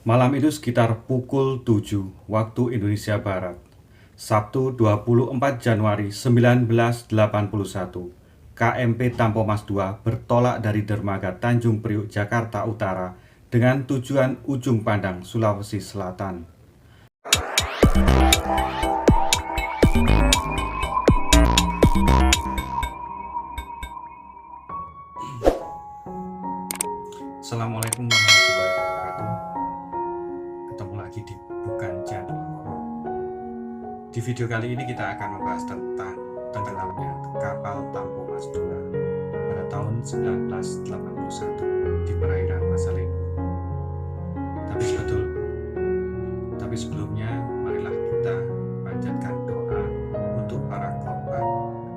Malam itu sekitar pukul 7 waktu Indonesia Barat, Sabtu 24 Januari 1981, KMP Tampo Mas II bertolak dari dermaga Tanjung Priuk, Jakarta Utara dengan tujuan Ujung Pandang, Sulawesi Selatan. Assalamualaikum warahmatullahi wabarakatuh. Ketemu lagi di Bukan Channel Horor. Di video kali ini kita akan membahas tentang tenggelamnya kapal Tampo Mas II pada tahun 1981 di perairan Masa Lembu. Tapi sebelumnya marilah kita panjatkan doa untuk para korban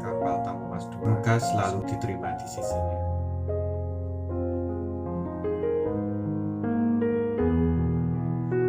kapal Tampo Mas II. Semoga selalu diterima di sisinya.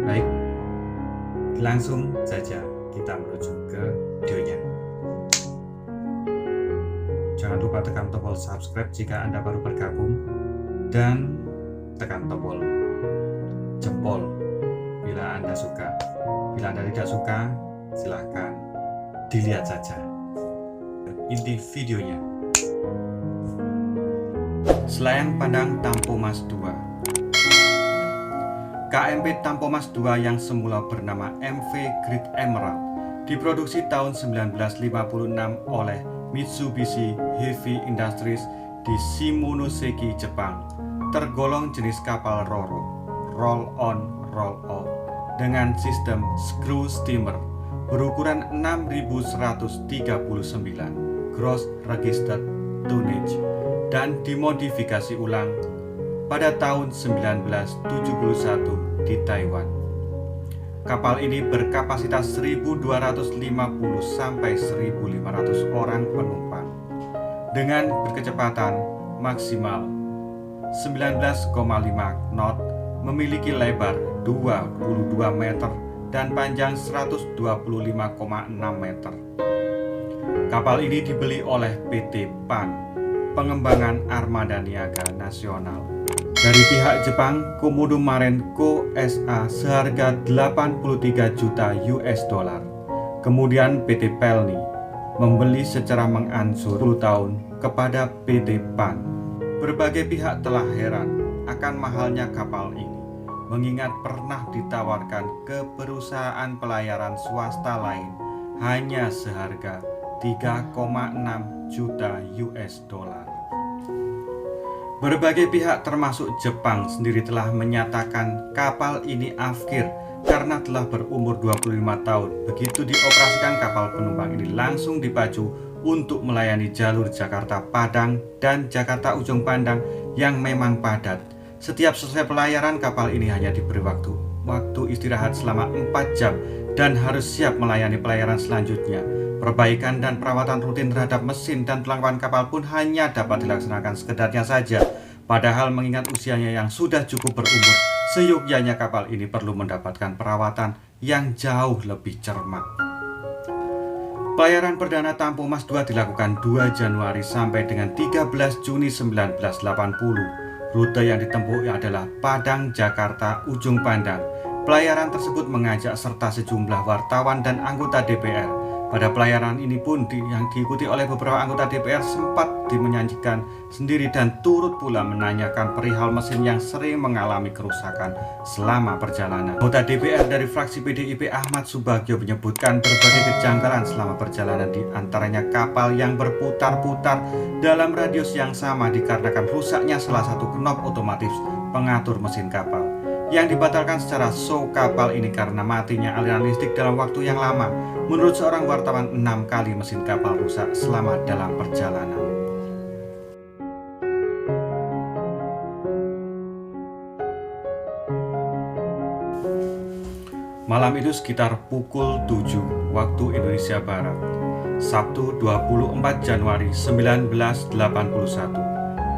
Baik, langsung saja kita menuju ke videonya. Jangan lupa tekan tombol subscribe jika Anda baru bergabung, dan tekan tombol jempol bila Anda suka. Bila Anda tidak suka, silahkan dilihat saja. Inti videonya. Selayang Pandang Tampo Mas II. KMP Tampo Mas II yang semula bernama MV Great Emerald diproduksi tahun 1956 oleh Mitsubishi Heavy Industries di Shimonoseki, Jepang. Tergolong jenis kapal RoRo, roll on roll off, dengan sistem screw steamer berukuran 6139 gross registered tonnage dan dimodifikasi ulang pada tahun 1971 di Taiwan. Kapal ini berkapasitas 1.250 sampai 1.500 orang penumpang dengan berkecepatan maksimal 19,5 knot, memiliki lebar 22 meter dan panjang 125,6 meter. Kapal ini dibeli oleh PT PAN, Pengembangan Armada Niaga Nasional, dari pihak Jepang, Komodo Marine Co. SA seharga 83 juta US dollar. Kemudian PT Pelni membeli secara mengansur 10 tahun kepada PT PAN. Berbagai pihak telah heran akan mahalnya kapal ini, mengingat pernah ditawarkan ke perusahaan pelayaran swasta lain hanya seharga 3,6 juta US dollar. Berbagai pihak termasuk Jepang sendiri telah menyatakan kapal ini afkir karena telah berumur 25 tahun. Begitu dioperasikan, kapal penumpang ini langsung dipacu untuk melayani jalur Jakarta Padang dan Jakarta Ujung Pandang yang memang padat. Setiap selesai pelayaran, kapal ini hanya diberi waktu istirahat selama 4 jam dan harus siap melayani pelayaran selanjutnya. Perbaikan dan perawatan rutin terhadap mesin dan perlengkapan kapal pun hanya dapat dilaksanakan sekedarnya saja. Padahal mengingat usianya yang sudah cukup berumur, seyogyanya kapal ini perlu mendapatkan perawatan yang jauh lebih cermat. Pelayaran perdana Tampo Mas II dilakukan 2 Januari sampai dengan 13 Juni 1980. Rute yang ditempuh adalah Padang, Jakarta, Ujung Pandang. Pelayaran tersebut mengajak serta sejumlah wartawan dan anggota DPR. Pada pelayaran ini pun yang diikuti oleh beberapa anggota DPR sempat menyanyikan sendiri dan turut pula menanyakan perihal mesin yang sering mengalami kerusakan selama perjalanan. Anggota DPR dari fraksi PDIP Ahmad Subagio menyebutkan berbagai kejanggalan selama perjalanan, di antaranya kapal yang berputar-putar dalam radius yang sama dikarenakan rusaknya salah satu knop otomatis pengatur mesin kapal yang dibatalkan secara show kapal ini karena matinya aliran listrik dalam waktu yang lama. Menurut seorang wartawan, 6 kali mesin kapal rusak selama dalam perjalanan. Malam itu sekitar pukul 7 waktu Indonesia Barat, Sabtu 24 Januari 1981.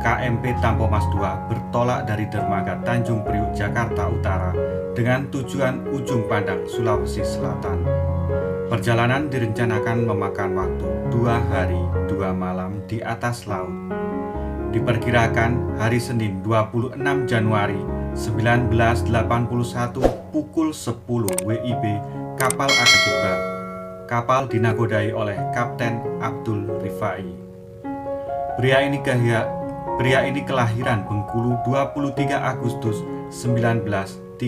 KMP Tampo Mas II bertolak dari dermaga Tanjung Priuk, Jakarta Utara dengan tujuan Ujung Pandang, Sulawesi Selatan. Perjalanan direncanakan memakan waktu 2 hari 2 malam di atas laut. Diperkirakan hari Senin 26 Januari 1981 pukul 10 WIB, kapal akan tiba. Kapal dinakodai oleh Kapten Abdul Rifai. Pria ini kelahiran Bengkulu 23 Agustus 1936.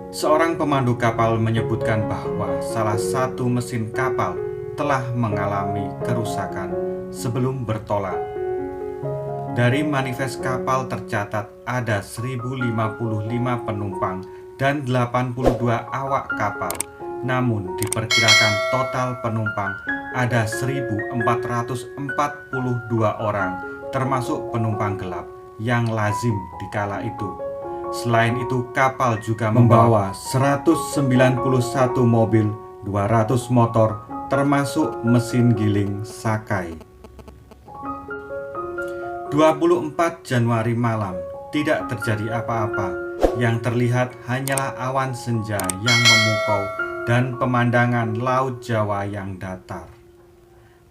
Seorang pemandu kapal menyebutkan bahwa salah satu mesin kapal telah mengalami kerusakan sebelum bertolak. Dari manifest kapal tercatat ada 1055 penumpang dan 82 awak kapal. Namun diperkirakan total penumpang ada 1442 orang, termasuk penumpang gelap yang lazim di kala itu. Selain itu, kapal juga membawa 191 mobil, 200 motor, termasuk mesin giling Sakai. 24 Januari malam, tidak terjadi apa-apa. Yang terlihat hanyalah awan senja yang memukau dan pemandangan Laut Jawa yang datar.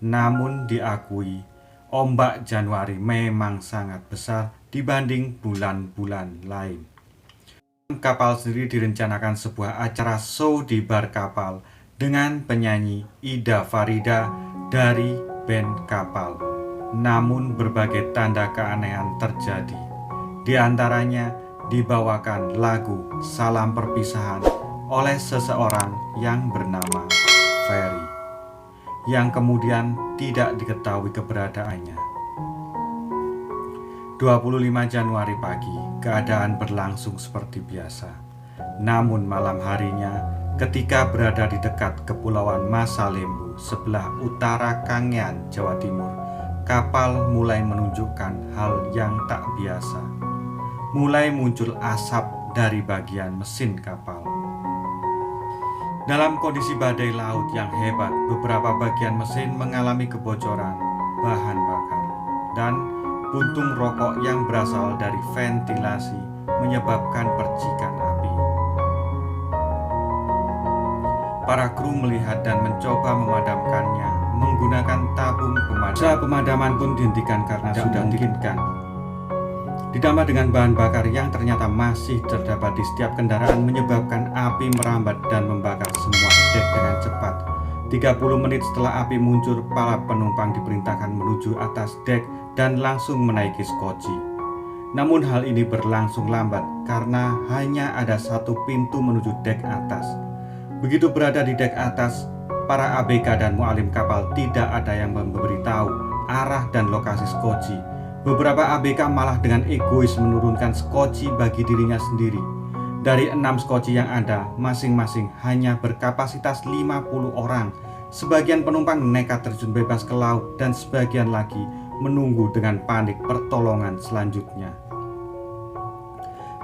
Namun diakui, ombak Januari memang sangat besar dibanding bulan-bulan lain. Kapal sendiri direncanakan sebuah acara show di bar kapal dengan penyanyi Ida Farida dari band kapal. Namun berbagai tanda keanehan terjadi. Di antaranya dibawakan lagu Salam Perpisahan oleh seseorang yang bernama Ferry, yang kemudian tidak diketahui keberadaannya. 25 Januari pagi, keadaan berlangsung seperti biasa. Namun malam harinya, ketika berada di dekat Kepulauan Masalembu sebelah utara Kangean, Jawa Timur, kapal mulai menunjukkan hal yang tak biasa. Mulai muncul asap dari bagian mesin kapal. Dalam kondisi badai laut yang hebat, beberapa bagian mesin mengalami kebocoran bahan bakar dan puntung rokok yang berasal dari ventilasi menyebabkan percikan api. Para kru melihat dan mencoba memadamkannya menggunakan tabung pemadam. Usaha pemadaman pun dihentikan karena sudah dimungkinkan. Ditambah dengan bahan bakar yang ternyata masih terdapat di setiap kendaraan menyebabkan api merambat dan membakar semua dek dengan cepat. 30 menit setelah api muncul, para penumpang diperintahkan menuju atas dek dan langsung menaiki skoci. Namun hal ini berlangsung lambat karena hanya ada satu pintu menuju dek atas. Begitu berada di dek atas, para ABK dan mualim kapal tidak ada yang memberitahu arah dan lokasi skoci. Beberapa ABK malah dengan egois menurunkan skoci bagi dirinya sendiri. Dari 6 skoci yang ada, masing-masing hanya berkapasitas 50 orang. Sebagian penumpang nekat terjun bebas ke laut dan sebagian lagi menunggu dengan panik pertolongan selanjutnya.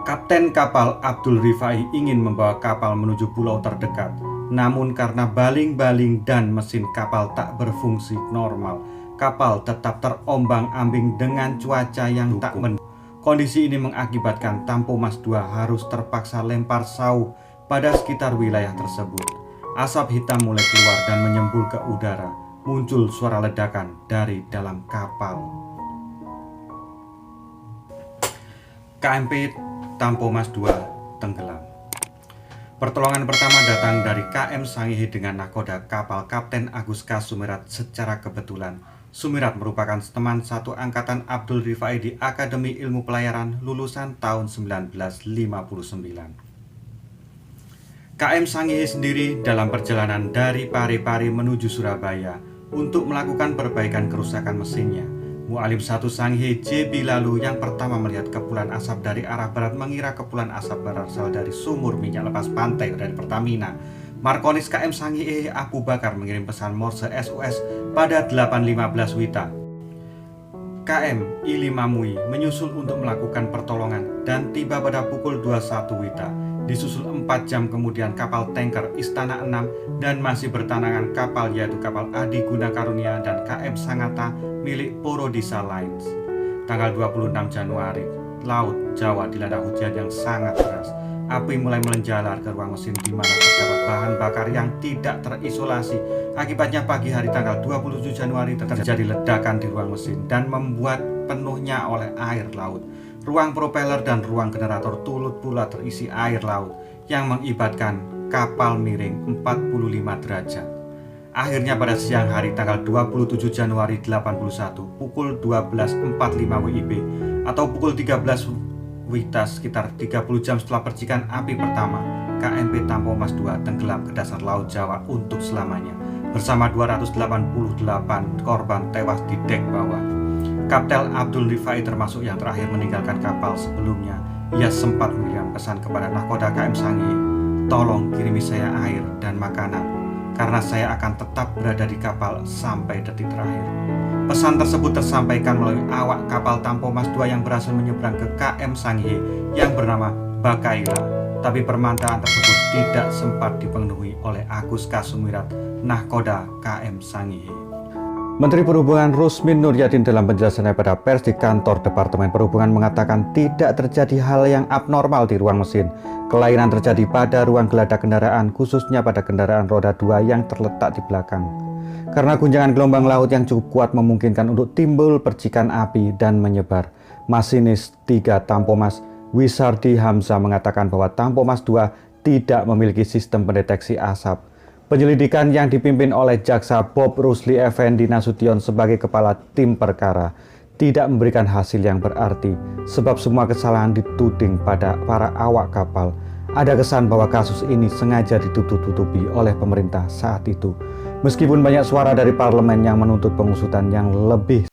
Kapten kapal Abdul Rifai ingin membawa kapal menuju pulau terdekat. Namun karena baling-baling dan mesin kapal tak berfungsi normal, kapal tetap terombang-ambing dengan cuaca yang tak mendukung. Kondisi ini mengakibatkan Tampo Mas II harus terpaksa lempar sauh pada sekitar wilayah tersebut. Asap hitam mulai keluar dan menyembul ke udara. Muncul suara ledakan dari dalam kapal. KMP Tampo Mas II tenggelam. Pertolongan pertama datang dari KM Sangihe dengan nakoda kapal Kapten Agus K. Sumirat. Secara kebetulan, Sumirat merupakan teman satu angkatan Abdul Rifai di Akademi Ilmu Pelayaran lulusan tahun 1959. KM Sangihe sendiri dalam perjalanan dari Parepare menuju Surabaya untuk melakukan perbaikan kerusakan mesinnya. Mualim 1 Sangihe JB lalu yang pertama melihat kepulan asap dari arah barat mengira kepulan asap berasal dari sumur minyak lepas pantai dari Pertamina. Markonis KM Sangihe Abu Bakar mengirim pesan Morse SOS pada 8.15 WITA. KM Ili Mamui menyusul untuk melakukan pertolongan dan tiba pada pukul 21 WITA. Disusul 4 jam kemudian kapal tanker Istana 6 dan masih bertanangan kapal yaitu kapal Adi Guna Karunia dan KM Sangatta milik Porodisa Lines. Tanggal 26 Januari, Laut Jawa dilanda hujan yang sangat deras. Api mulai menjalar ke ruang mesin di mana terdapat bahan bakar yang tidak terisolasi. Akibatnya pagi hari tanggal 27 Januari terjadi ledakan di ruang mesin dan membuat sepenuhnya oleh air laut. Ruang propeller dan ruang generator turut pula terisi air laut yang mengibatkan kapal miring 45 derajat. Akhirnya pada siang hari tanggal 27 Januari 81 pukul 12.45 WIB atau pukul 13 WITA sekitar 30 jam setelah percikan api pertama, KMP Tampo Mas II tenggelam ke dasar Laut Jawa untuk selamanya bersama 288 korban tewas di dek bawah. Kapten Abdul Rifai termasuk yang terakhir meninggalkan kapal sebelumnya. Ia sempat mengirim pesan kepada nahkoda KM Sangihe, "Tolong kirimi saya air dan makanan, karena saya akan tetap berada di kapal sampai detik terakhir." Pesan tersebut tersampaikan melalui awak kapal Tampo Mas II yang berhasil menyeberang ke KM Sangihe yang bernama Bakaila. Tapi permintaan tersebut tidak sempat dipenuhi oleh Agus Kasumirat, nahkoda KM Sangihe. Menteri Perhubungan Rusmin Nuryadin dalam penjelasannya pada pers di kantor Departemen Perhubungan mengatakan tidak terjadi hal yang abnormal di ruang mesin. Kelainan terjadi pada ruang geladak kendaraan, khususnya pada kendaraan roda 2 yang terletak di belakang. Karena guncangan gelombang laut yang cukup kuat memungkinkan untuk timbul percikan api dan menyebar. Masinis 3 Tampo Mas Wisardi Hamzah mengatakan bahwa Tampo Mas II tidak memiliki sistem pendeteksi asap. Penyelidikan yang dipimpin oleh Jaksa Bob Rusli Effendi Nasution sebagai kepala tim perkara tidak memberikan hasil yang berarti sebab semua kesalahan dituding pada para awak kapal. Ada kesan bahwa kasus ini sengaja ditutup-tutupi oleh pemerintah saat itu. Meskipun banyak suara dari parlemen yang menuntut pengusutan yang lebih